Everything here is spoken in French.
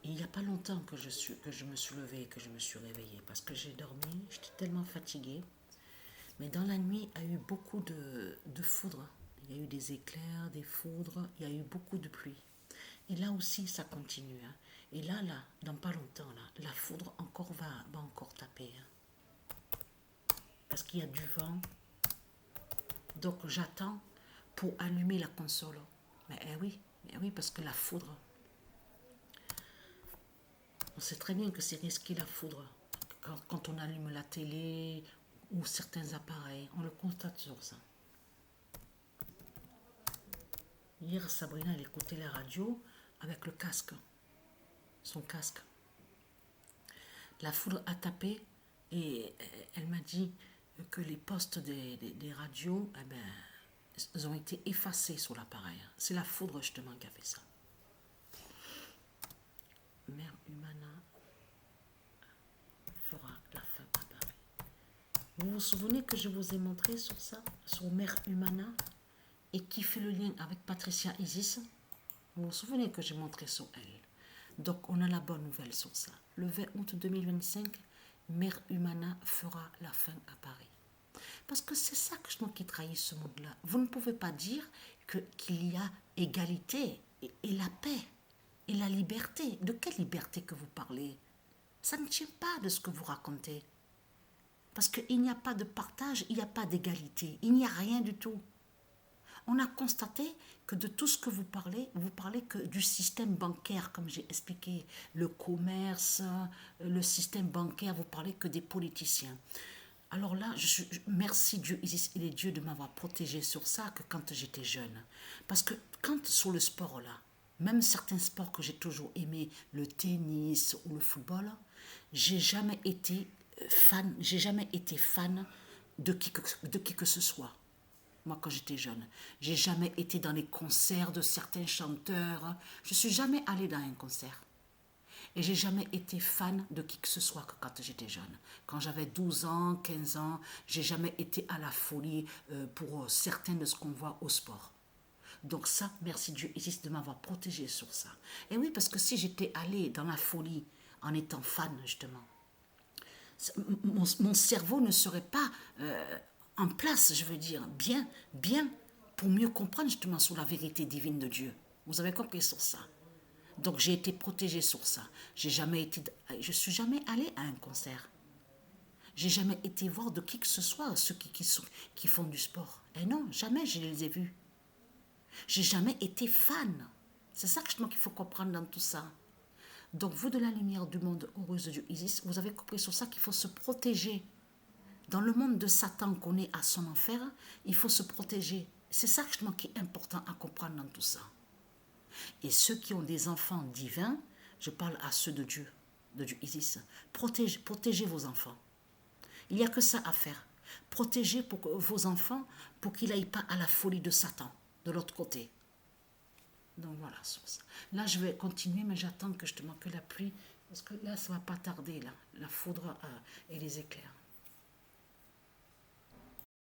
Et il n'y a pas longtemps que je me suis levée, que je me suis réveillée, parce que j'ai dormi, j'étais tellement fatiguée. Mais dans la nuit, il y a eu beaucoup de foudre. Il y a eu des éclairs, des foudres, il y a eu beaucoup de pluie. Et là aussi, ça continue, hein. Et là, dans pas longtemps, là, la foudre va encore taper, hein. Parce qu'il y a du vent. Donc j'attends pour allumer la console. Mais oui, parce que la foudre, on sait très bien que c'est risqué la foudre. Quand on allume la télé ou certains appareils, on le constate sur ça. Hier, Sabrina, elle écoutait la radio avec le casque, son casque. La foudre a tapé et elle m'a dit que les postes des radios, eh ben, ils ont été effacés sur l'appareil. C'est la foudre justement qui a fait ça. Mère Humana fera la fin à Paris. Vous vous souvenez que je vous ai montré sur ça, sur Mère Humana, et qui fait le lien avec Patricia Isis? Vous vous souvenez que j'ai montré sur elle? Donc on a la bonne nouvelle sur ça. Le 20 août 2025, Mère Humana fera la fin à Paris. Parce que c'est ça que je qui trahit ce monde-là. Vous ne pouvez pas dire qu'il y a égalité et la paix et la liberté. De quelle liberté que vous parlez? Ça ne tient pas de ce que vous racontez. Parce qu'il n'y a pas de partage, il n'y a pas d'égalité, il n'y a rien du tout. On a constaté que de tout ce que vous parlez que du système bancaire, comme j'ai expliqué, le commerce, le système bancaire, vous parlez que des politiciens. Alors là, merci Dieu, il est Dieu de m'avoir protégé sur ça que quand j'étais jeune. Parce que quand sur le sport là, même certains sports que j'ai toujours aimé, le tennis ou le football, j'ai jamais été j'ai jamais été fan de qui que ce soit. Moi, quand j'étais jeune, j'ai jamais été dans les concerts de certains chanteurs. Je suis jamais allée dans un concert. Et j'ai jamais été fan de qui que ce soit que quand j'étais jeune. Quand j'avais 12 ans, 15 ans, j'ai jamais été à la folie pour certains de ce qu'on voit au sport. Donc ça, merci Dieu Isis de m'avoir protégée sur ça. Et oui, parce que si j'étais allée dans la folie en étant fan, justement, mon cerveau ne serait pas en place, je veux dire, bien, pour mieux comprendre justement sur la vérité divine de Dieu. Vous avez compris sur ça? Donc j'ai été protégée sur ça. Je suis jamais allée à un concert. J'ai jamais été voir de qui que ce soit ceux qui font du sport. Et non, jamais je les ai vus. J'ai jamais été fan. C'est ça qu'il faut comprendre dans tout ça. Donc vous de la lumière du monde heureuse de Dieu Isis, vous avez compris sur ça qu'il faut se protéger. Dans le monde de Satan qu'on est à son enfer, il faut se protéger. C'est ça qui est important à comprendre dans tout ça. Et ceux qui ont des enfants divins, je parle à ceux de Dieu Isis, protégez vos enfants. Il n'y a que ça à faire. Protégez vos enfants pour qu'ils n'aillent pas à la folie de Satan, de l'autre côté. Donc voilà, sur ça. Là, je vais continuer, mais j'attends que la pluie, parce que là, ça ne va pas tarder, là, la foudre et les éclairs.